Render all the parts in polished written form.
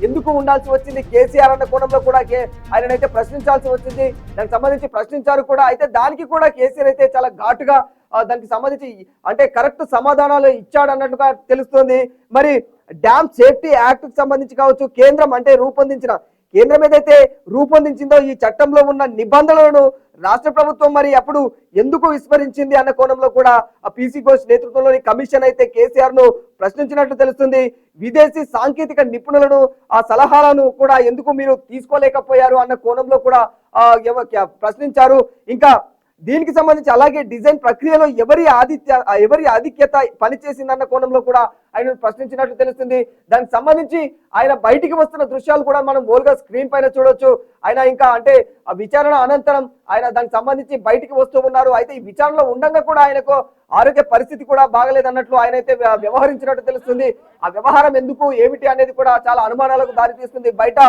ఎందుకు ఉండాల్సి వచ్చింది కేసీఆర్ అన్న కోణంలో కూడా ఆయననైతే ప్రశ్నించాల్సి వచ్చింది. దానికి సంబంధించి ప్రశ్నించారు కూడా. అయితే దానికి కూడా కేసీఆర్ అయితే చాలా ఘాటుగా దానికి సంబంధించి అంటే కరెక్ట్ సమాధానాలు ఇచ్చాడు అన్నట్టుగా తెలుస్తుంది. మరి డ్యామ్ సేఫ్టీ యాక్ట్ కి సంబంధించి కావచ్చు, కేంద్రం అంటే కేంద్రం ఏదైతే రూపొందించిందో ఈ చట్టంలో ఉన్న నిబంధనలను రాష్ట్ర ప్రభుత్వం మరి అప్పుడు ఎందుకు విస్మరించింది అన్న కోణంలో కూడా ఆ పీసీ ఘోష్ నేతృత్వంలోని కమిషన్ అయితే కేసీఆర్ ను ప్రశ్నించినట్లు తెలుస్తుంది. విదేశీ సాంకేతిక నిపుణులను ఆ సలహాలను కూడా ఎందుకు మీరు తీసుకోలేకపోయారు అన్న కోణంలో కూడా ప్రశ్నించారు. ఇంకా దీనికి సంబంధించి అలాగే డిజైన్ ప్రక్రియలో ఎవరి ఆధిక్యత పనిచేసిందన్న కోణంలో కూడా ఆయన ప్రశ్నించినట్లు తెలుస్తుంది. దానికి సంబంధించి ఆయన బయటికి వస్తున్న దృశ్యాలు కూడా మనం ఓల్గా స్క్రీన్ పైన చూడొచ్చు. ఆయన ఇంకా అంటే ఆ విచారణ అనంతరం ఆయన దానికి సంబంధించి బయటికి వస్తూ ఉన్నారు. అయితే ఈ విచారణలో ఉండగా కూడా ఆయనకు ఆరోగ్య పరిస్థితి కూడా బాగలేదన్నట్లు ఆయన అయితే వ్యవహరించినట్టు తెలుస్తుంది. ఆ వ్యవహారం ఎందుకు ఏమిటి అనేది కూడా చాలా అనుమానాలకు దారితీస్తుంది. బయట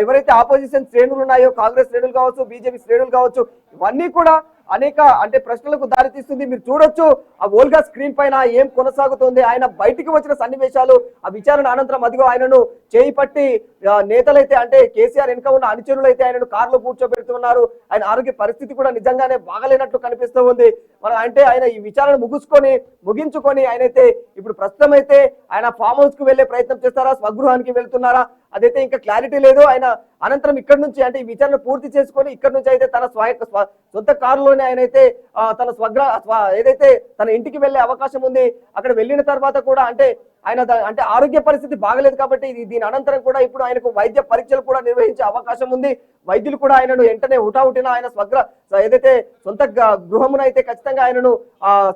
ఎవరైతే ఆపోజిషన్ శ్రేణులు ఉన్నాయో, కాంగ్రెస్ శ్రేణులు కావచ్చు, బీజేపీ శ్రేణులు కావచ్చు, ఇవన్నీ కూడా అనేక అంటే ప్రశ్నలకు దారితీస్తుంది. మీరు చూడొచ్చు ఆ ఓల్గా స్క్రీన్ పైన ఏం కొనసాగుతుంది. ఆయన బయటికి వచ్చిన సన్నివేశాలు, ఆ విచారణ అనంతరం అదిగో ఆయనను చేయి పట్టి నేతలైతే అంటే కేసీఆర్ వెనుక ఉన్న అనుచరులు అయితే ఆయనను కారులో కూర్చోబెడుతున్నారు. ఆయన ఆరోగ్య పరిస్థితి కూడా నిజంగానే బాగలేనట్లు కనిపిస్తూ ఉంది. మనం అంటే ఆయన ఈ విచారణ ముగించుకొని ఆయనైతే ఇప్పుడు ప్రస్తుతం అయితే ఆయన ఫామ్ హౌస్ కు వెళ్లే ప్రయత్నం చేస్తారా, స్వగృహానికి వెళ్తున్నారా అదైతే ఇంకా క్లారిటీ లేదు. ఆయన అనంతరం ఇక్కడ నుంచి అంటే ఈ విచారణ పూర్తి చేసుకొని ఇక్కడ నుంచి అయితే తన సొంత కారులోనే ఆయన అయితే తన ఏదైతే తన ఇంటికి వెళ్లే అవకాశం ఉంది. అక్కడ వెళ్ళిన తర్వాత కూడా అంటే ఆయన అంటే ఆరోగ్య పరిస్థితి బాగలేదు కాబట్టి దీని అనంతరం కూడా ఇప్పుడు ఆయనకు వైద్య పరీక్షలు కూడా నిర్వహించే అవకాశం ఉంది. వైద్యులు కూడా ఆయనను వెంటనే హుటాహుటిన ఆయన ఏదైతే సొంత గృహమునైతే ఖచ్చితంగా ఆయనను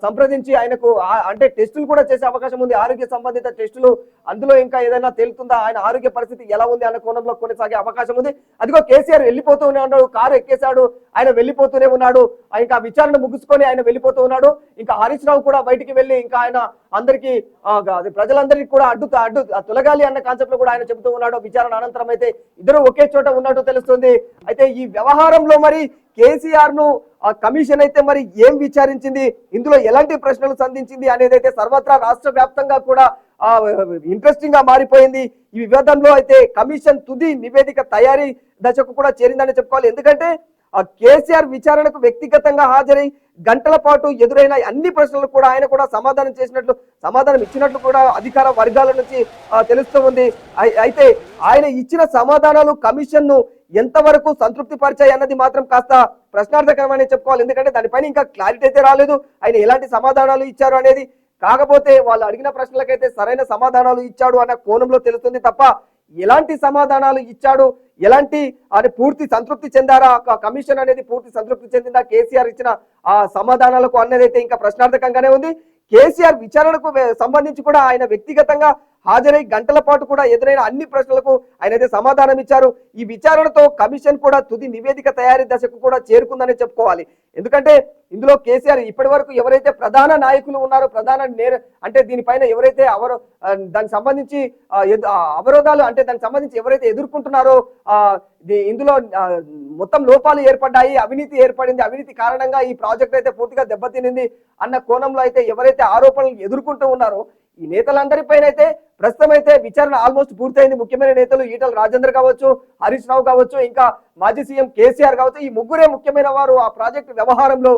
సంప్రదించి ఆయనకు అంటే టెస్టులు కూడా చేసే అవకాశం ఉంది, ఆరోగ్య సంబంధిత టెస్టులు. అందులో ఇంకా ఏదైనా తేలుతుందా, ఆయన ఆరోగ్య పరిస్థితి ఎలా ఉంది అన్న కోణంలో కొనసాగే అవకాశం ఉంది. అదిగో కేసీఆర్ వెళ్ళిపోతూనే ఉన్నాడు, కారు ఎక్కేశాడు, ఆయన వెళ్ళిపోతూనే ఉన్నాడు. ఇంకా విచారణ ముగుసుకొని ఆయన వెళ్ళిపోతూ ఉన్నాడు. ఇంకా హరీష్ రావు కూడా బయటికి వెళ్ళి ఇంకా ఆయన అందరికీ ప్రజలందరికీ కూడా అడ్డు తొలగాలి అన్న కాన్సెప్ట్ లో కూడా ఆయన చెబుతూ ఉన్నాడు. విచారణ అనంతరం అయితే ఇద్దరు ఒకే చోట ఉన్నట్టు తెలుస్తుంది. అయితే ఈ వ్యవహారంలో మరి కేసీఆర్ ను కమిషన్ అయితే మరి ఏం విచారించింది, ఇందులో ఎలాంటి ప్రశ్నలు సంధించింది అనేది అయితే సర్వత్రా రాష్ట్ర వ్యాప్తంగా కూడా ఇంట్రెస్టింగ్ గా మారిపోయింది. ఈ వివాదంలో అయితే కమిషన్ తుది నివేదిక తయారీ దశకు కూడా చేరిందని చెప్పుకోవాలి. ఎందుకంటే కేసీఆర్ విచారణకు వ్యక్తిగతంగా హాజరై గంటల పాటు ఎదురైన అన్ని ప్రశ్నలు కూడా ఆయన కూడా సమాధానం ఇచ్చినట్లు కూడా అధికార వర్గాల నుంచి తెలుస్తూ ఉంది. అయితే ఆయన ఇచ్చిన సమాధానాలు కమిషన్ ను ఎంతవరకు సంతృప్తి పరిచాయి అన్నది మాత్రం కాస్త ప్రశ్నార్థకరమని చెప్పుకోవాలి. ఎందుకంటే దానిపైన ఇంకా క్లారిటీ అయితే రాలేదు, ఆయన ఎలాంటి సమాధానాలు ఇచ్చారు అనేది. కాకపోతే వాళ్ళు అడిగిన ప్రశ్నలకైతే సరైన సమాధానాలు ఇచ్చాడు అన్న కోణంలో తెలుస్తుంది తప్ప ఎలాంటి సమాధానాలు ఇచ్చాడు, ఎలాంటి అని పూర్తి సంతృప్తి చెందారా కమిషన్ అనేది, పూర్తి సంతృప్తి చెందిందా కేసీఆర్ ఇచ్చిన ఆ సమాధానాలకు అన్నదైతే ఇంకా ప్రశ్నార్థకంగానే ఉంది. కేసీఆర్ విచారణకు సంబంధించి కూడా ఆయన వ్యక్తిగతంగా హాజరై గంటల పాటు కూడా ఎదురైన అన్ని ప్రశ్నలకు ఆయన అయితే సమాధానం ఇచ్చారు. ఈ విచారణతో కమిషన్ కూడా తుది నివేదిక తయారీ దశకు కూడా చేరుకుందని చెప్పుకోవాలి. ఎందుకంటే ఇందులో కేసీఆర్ ఇప్పటి వరకు ఎవరైతే ప్రధాన నాయకులు ఉన్నారో, అంటే దీనిపైన ఎవరైతే దానికి సంబంధించి అవరోధాలు అంటే దానికి సంబంధించి ఎవరైతే ఎదుర్కొంటున్నారో ఇందులో మొత్తం లోపాలు ఏర్పడ్డాయి, అవినీతి ఏర్పడింది, అవినీతి కారణంగా ఈ ప్రాజెక్ట్ అయితే పూర్తిగా దెబ్బతినింది అన్న కోణంలో అయితే ఎవరైతే ఆరోపణలు ఎదుర్కొంటూ ఉన్నారో ఈ నేతలందరిపైన అయితే ప్రస్తుతం అయితే విచారణ ఆల్మోస్ట్ పూర్తయింది. ముఖ్యమైన నేతలు ఈటల రాజేందర్ కావచ్చు, హరీష్ రావు కావచ్చు, ఇంకా మాజీ సీఎం కేసీఆర్ కావచ్చు, ఈ ముగ్గురే ముఖ్యమైన వారు ఆ ప్రాజెక్టు వ్యవహారంలో.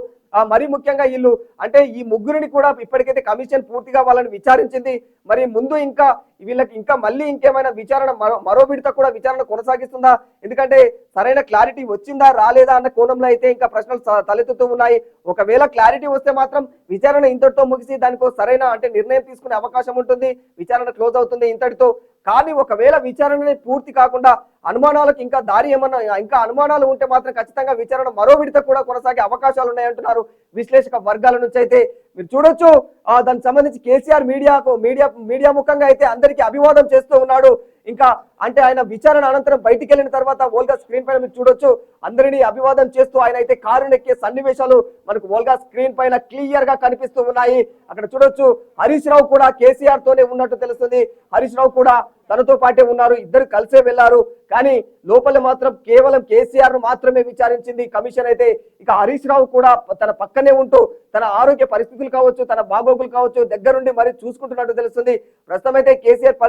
మరి ముఖ్యంగా వీళ్ళు అంటే ఈ ముగ్గురిని కూడా ఇప్పటికైతే కమిషన్ పూర్తిగా వాళ్ళని విచారించింది. మరి ముందు ఇంకా వీళ్ళకి ఇంకా మళ్ళీ ఇంకేమైనా విచారణ మరో విడత కూడా విచారణ కొనసాగిస్తుందా, ఎందుకంటే సరైన క్లారిటీ వచ్చిందా రాలేదా అన్న కోణంలో అయితే ఇంకా ప్రశ్నలు తలెత్తుతూ ఉన్నాయి. ఒకవేళ క్లారిటీ వస్తే మాత్రం విచారణ ఇంతటితో ముగిసి దానికో సరైన అంటే నిర్ణయం తీసుకునే అవకాశం ఉంటుంది, విచారణ క్లోజ్ అవుతుంది ఇంతటితో. కానీ ఒకవేళ విచారణ పూర్తి కాకుండా అనుమానాలకు ఇంకా దారి ఏమన్నా ఇంకా అనుమానాలు ఉంటే మాత్రం ఖచ్చితంగా విచారణ మరో విడత కూడా కొనసాగే అవకాశాలు ఉన్నాయంటున్నారు విశ్లేషక వర్గాల నుంచి. అయితే మీరు చూడొచ్చు దానికి సంబంధించి కేసీఆర్ మీడియా ముఖంగా అయితే అందరికీ అభివాదం చేస్తూ ఉన్నాడు. ఇంకా అంటే ఆయన విచారణ అనంతరం బయటికి వెళ్ళిన తర్వాత ఓల్గా స్క్రీన్ పైన మీరు చూడొచ్చు అందరినీ అభివాదం చేస్తూ ఆయన అయితే కారు ఎక్కే సన్నివేశాలు మనకు ఓల్గా స్క్రీన్ పైన క్లియర్ గా కనిపిస్తూ ఉన్నాయి. అక్కడ చూడొచ్చు హరీష్ రావు కూడా కేసీఆర్ తోనే ఉన్నట్టు తెలుస్తుంది. హరీష్ రావు కూడా తనతో పాటే ఉన్నారు, ఇద్దరు కలిసే వెళ్లారు. కానీ లోపల మాత్రం కేవలం కేసీఆర్ ను మాత్రమే విచారించింది కమిషన్ అయితే. ఇక హరీష్ రావు కూడా తన పక్కనే ఉంటూ తన ఆరోగ్య పరిస్థితులు కావచ్చు, తన బాగోగులు కావచ్చు దగ్గరుండి మరి చూసుకుంటున్నట్టు తెలుస్తుంది. ప్రస్తుతం అయితే కేసీఆర్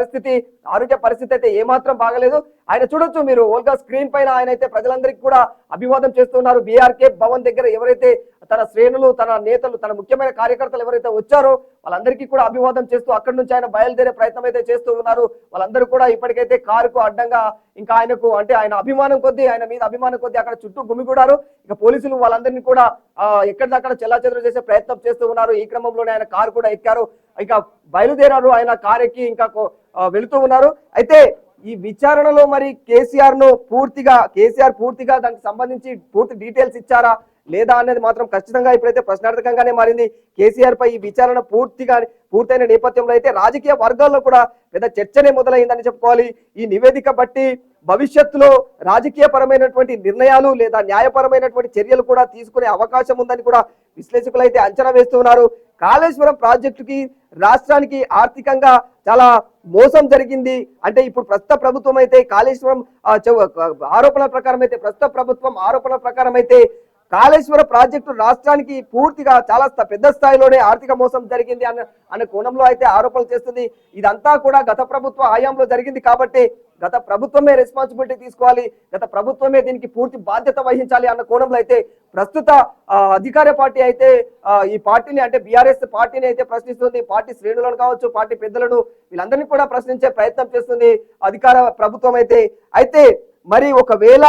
ఆరోగ్య పరిస్థితి పరిస్థితి అయితే ఏమాత్రం బాగలేదు. ఆయన చూడొచ్చు మీరు ఓల్గా స్క్రీన్ పైన ఆయన అయితే ప్రజలందరికీ కూడా అభివాదం చేస్తున్నారు. బీఆర్కే భవన్ దగ్గర ఎవరైతే తన శ్రేణులు, తన నేతలు, తన ముఖ్యమైన కార్యకర్తలు ఎవరైతే వచ్చారో వాళ్ళందరికీ కూడా అభివాదం చేస్తూ అక్కడి నుంచి ఆయన బయలుదేరే ప్రయత్నం అయితే చేస్తూ ఉన్నారు. వాళ్ళందరూ కూడా ఇప్పటికైతే కారుకు అడ్డంగా ఇంకా ఆయనకు అంటే ఆయన అభిమానం కొద్దీ, ఆయన మీద అభిమానం కొద్దీ అక్కడ చుట్టూ గుమిగూడారు. ఇక పోలీసులు వాళ్ళందరినీ కూడా ఎక్కడిదక్కడ చెల్లాచెదరు చేసే ప్రయత్నం చేస్తూ ఉన్నారు. ఈ క్రమంలోనే ఆయన కారు కూడా ఎక్కారు, ఇక బయలుదేరారు. ఆయన కారు ఎక్కి ఇంకా వెళుతూ ఉన్నారు. అయితే ఈ విచారణలో మరి కేసీఆర్ పూర్తిగా దానికి సంబంధించి పూర్తి డీటెయిల్స్ ఇచ్చారా లేదా అనేది మాత్రం ఖచ్చితంగా ఇప్పుడైతే ప్రశ్నార్థకంగానే మారింది. కేసీఆర్ పై ఈ విచారణ పూర్తయిన నేపథ్యంలో అయితే రాజకీయ వర్గాల్లో కూడా పెద్ద చర్చనే మొదలైందని చెప్పుకోవాలి. ఈ నివేదిక బట్టి భవిష్యత్తులో రాజకీయ పరమైనటువంటి నిర్ణయాలు లేదా న్యాయపరమైనటువంటి చర్యలు కూడా తీసుకునే అవకాశం ఉందని కూడా విశ్లేషకులు అయితే అంచనా వేస్తున్నారు. కాళేశ్వరం ప్రాజెక్టుకి రాష్ట్రానికి ఆర్థికంగా చాలా మోసం జరిగింది అంటే ఇప్పుడు ప్రస్తుత ప్రభుత్వం అయితే కాళేశ్వరం ఆరోపణల ప్రకారం అయితే కాళేశ్వర ప్రాజెక్టు రాష్ట్రానికి పూర్తిగా చాలా పెద్ద స్థాయిలోనే ఆర్థిక మోసం జరిగింది అన్న కోణంలో అయితే ఆరోపణలు చేస్తుంది. ఇదంతా కూడా గత ప్రభుత్వ హయాంలో జరిగింది కాబట్టి గత ప్రభుత్వమే రెస్పాన్సిబిలిటీ తీసుకోవాలి, గత ప్రభుత్వమే దీనికి పూర్తి బాధ్యత వహించాలి అన్న కోణంలో అయితే ప్రస్తుత అధికార పార్టీ అయితే ఈ పార్టీని అంటే బీఆర్ఎస్ పార్టీని అయితే ప్రశ్నిస్తుంది. పార్టీ శ్రేణులను కావచ్చు, పార్టీ పెద్దలను వీళ్ళందరినీ కూడా ప్రశ్నించే ప్రయత్నం చేస్తుంది అధికార ప్రభుత్వం అయితే మరి ఒకవేళ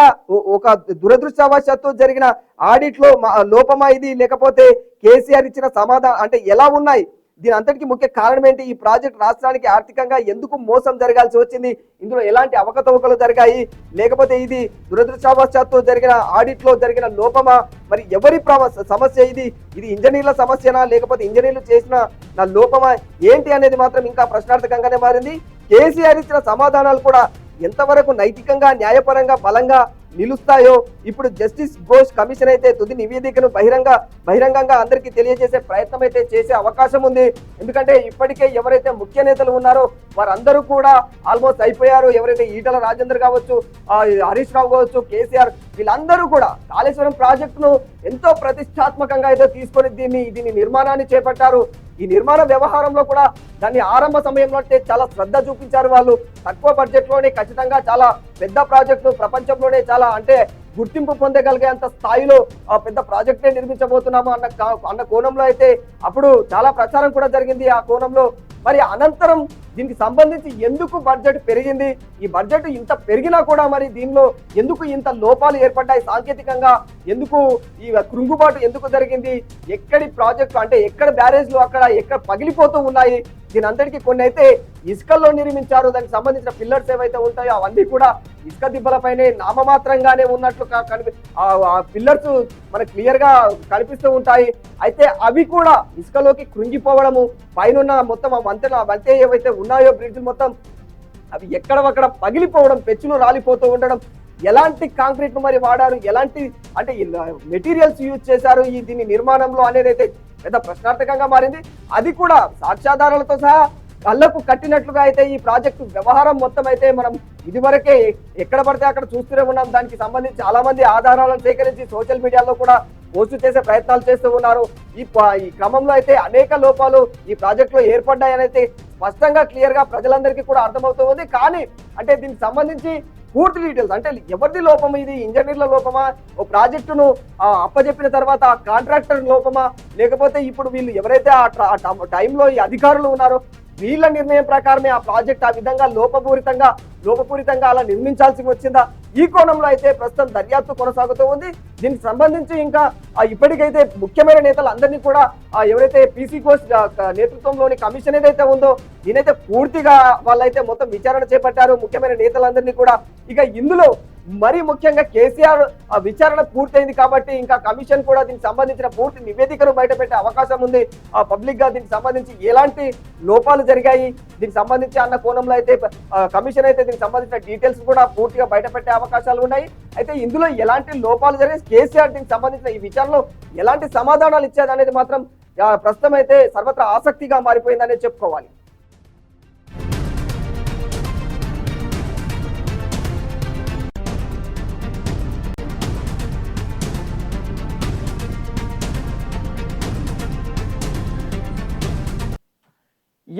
ఒక దురదృష్టవశాత్తు జరిగిన ఆడిట్ లో లోపమా ఇది, లేకపోతే కేసీఆర్ ఇచ్చిన సమాధానం అంటే ఎలా ఉన్నాయి, దీని అంతటికి ముఖ్య కారణం ఏంటి, ఈ ప్రాజెక్ట్ రాష్ట్రానికి ఆర్థికంగా ఎందుకు మోసం జరగాల్సి వచ్చింది, ఇందులో ఎలాంటి అవకతవకలు జరిగాయి, లేకపోతే ఇది దురదృష్టవశాత్తు జరిగిన ఆడిట్ లో జరిగిన లోపమా, మరి ఎవరి సమస్య ఇది ఇంజనీర్ల సమస్యనా లేకపోతే ఇంజనీర్లు చేసిన లోపమా ఏంటి అనేది మాత్రం ఇంకా ప్రశ్నార్థకంగానే మారింది. కేసీఆర్ ఇచ్చిన సమాధానాలు కూడా ఎంతవరకు నైతికంగా న్యాయపరంగా బలంగా నిలుస్తాయో ఇప్పుడు జస్టిస్ ఘోష్ కమిషన్ అయితే తుది నివేదికను బహిరంగంగా అందరికీ తెలియజేసే ప్రయత్నం అయితే చేసే అవకాశం ఉంది. ఎందుకంటే ఇప్పటికే ఎవరైతే ముఖ్య నేతలు ఉన్నారో వారందరూ కూడా ఆల్మోస్ట్ అయిపోయారు. ఎవరైతే ఈటల రాజేందర్ కావచ్చు, హరీష్ రావు కావచ్చు, కేసీఆర్ వీళ్ళందరూ కూడా కాళేశ్వరం ప్రాజెక్టును ఎంతో ప్రతిష్టాత్మకంగా అయితే తీసుకొని దీని నిర్మాణాన్ని చేపట్టారు. ఈ నిర్మాణ వ్యవహారంలో కూడా దాన్ని ఆరంభ సమయంలో చాలా శ్రద్ధ చూపించారు. వాళ్ళు తక్కువ బడ్జెట్ లోనే ఖచ్చితంగా చాలా పెద్ద ప్రాజెక్టు, ప్రపంచంలోనే చాలా అంటే గుర్తింపు పొందగలిగేంత స్థాయిలో పెద్ద ప్రాజెక్టే నిర్మించబోతున్నాము అన్న కోణంలో అయితే అప్పుడు చాలా ప్రచారం కూడా జరిగింది. ఆ కోణంలో మరి అనంతరం దీనికి సంబంధించి ఎందుకు బడ్జెట్ పెరిగింది, ఈ బడ్జెట్ ఇంత పెరిగినా కూడా మరి దీనిలో ఎందుకు ఇంత లోపాలు ఏర్పడ్డాయి, సాంకేతికంగా ఎందుకు ఈ కృంగుబాటు ఎందుకు జరిగింది, ఎక్కడి ప్రాజెక్టు అంటే ఎక్కడ బ్యారేజ్లు అక్కడ ఎక్కడ పగిలిపోతూ ఉన్నాయి, దీని అందరికీ కొన్ని అయితే ఇసుకల్లో నిర్మించారు. దానికి సంబంధించిన పిల్లర్స్ ఏవైతే ఉంటాయో అవన్నీ కూడా ఇసుక దిబ్బలపైనే నామమాత్రంగానే ఉన్నట్లు ఆ పిల్లర్స్ మనకు క్లియర్ గా కనిపిస్తూ ఉంటాయి. అయితే అవి కూడా ఇసుకలోకి కృంగిపోవడము, పైన మొత్తం వంతె ఏవైతే ఉన్నాయో బ్రిడ్జ్ మొత్తం అవి ఎక్కడవక్కడ పగిలిపోవడం, పెచ్చులు రాలిపోతూ ఉండడం, ఎలాంటి కాంక్రీట్ ను మరి వాడారు, ఎలాంటి అంటే మెటీరియల్స్ యూజ్ చేశారు దీని నిర్మాణంలో అనేది అయితే పెద్ద ప్రశ్నార్థకంగా మారింది. అది కూడా సాక్ష్యాధారాలతో సహా కళ్ళకు కట్టినట్లుగా అయితే ఈ ప్రాజెక్టు వ్యవహారం మొత్తం అయితే మనం ఇదివరకే ఎక్కడ పడితే అక్కడ చూస్తూనే ఉన్నాం. దానికి సంబంధించి చాలా మంది ఆధారాలను సేకరించి సోషల్ మీడియాలో కూడా పోస్టు చేసే ప్రయత్నాలు చేస్తూ ఉన్నారు. ఈ క్రమంలో అయితే అనేక లోపాలు ఈ ప్రాజెక్ట్ లో ఏర్పడ్డాయని అయితే స్పష్టంగా క్లియర్ గా ప్రజలందరికీ కూడా అర్థమవుతూ ఉంది. కానీ అంటే దీనికి సంబంధించి పూర్తి డీటెయిల్స్ అంటే ఎవరిది లోపమా, ఇది ఇంజనీర్ల లోపమా, ఓ ప్రాజెక్టును అప్పచెప్పిన తర్వాత కాంట్రాక్టర్ లోపమా, లేకపోతే ఇప్పుడు వీళ్ళు ఎవరైతే ఆ టైంలో ఈ అధికారులు ఉన్నారో వీళ్ళ నిర్ణయం ప్రకారమే ఆ ప్రాజెక్ట్ ఆ విధంగా లోపపూరితంగా అలా నిర్మించాల్సి వచ్చిందా, ఈ కోణంలో అయితే ప్రస్తుతం దర్యాప్తు కొనసాగుతూ ఉంది. దీనికి సంబంధించి ఇంకా ఇప్పటికైతే ముఖ్యమైన నేతలు అందరినీ కూడా ఎవరైతే పీసీ ఘోష్ నేతృత్వంలోని కమిషన్ ఏదైతే ఉందో దీనైతే పూర్తిగా వాళ్ళైతే మొత్తం విచారణ చేపట్టారు, ముఖ్యమైన నేతలందరినీ కూడా. ఇక ఇందులో మరీ ముఖ్యంగా కేసీఆర్ విచారణ పూర్తయింది కాబట్టి ఇంకా కమిషన్ కూడా దీనికి సంబంధించిన పూర్తి నివేదికను బయటపెట్టే అవకాశం ఉంది. పబ్లిక్ గా దీనికి సంబంధించి ఎలాంటి లోపాలు జరిగాయి దీనికి సంబంధించి అన్న కోణంలో అయితే కమిషన్ అయితే దీనికి సంబంధించిన డీటెయిల్స్ కూడా పూర్తిగా బయటపెట్టే అవకాశాలు ఉన్నాయి. అయితే ఇందులో ఎలాంటి లోపాలు జరిగాయి, కేసీఆర్ దీనికి సంబంధించిన ఈ విచారణలో ఎలాంటి సమాధానాలు ఇచ్చేది అనేది మాత్రం ప్రస్తుతం అయితే సర్వత్రా ఆసక్తిగా మారిపోయిందనే చెప్పుకోవాలి.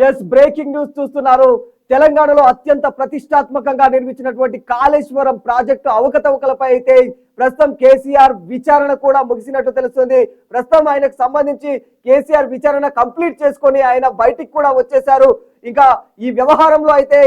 ఎస్, బ్రేకింగ్ న్యూస్ చూస్తున్నారు. తెలంగాణలో అత్యంత ప్రతిష్టాత్మకంగా నిర్మించినటువంటి కాళేశ్వరం ప్రాజెక్టు అవకతవకలపై అయితే ప్రస్తుతం కేసీఆర్ విచారణ కూడా ముగిసినట్టు తెలుస్తుంది. ప్రస్తుతం ఆయనకు సంబంధించి కేసీఆర్ విచారణ కంప్లీట్ చేసుకొని ఆయన బయటికి కూడా వచ్చేశారు. ఇంకా ఈ వ్యవహారంలో అయితే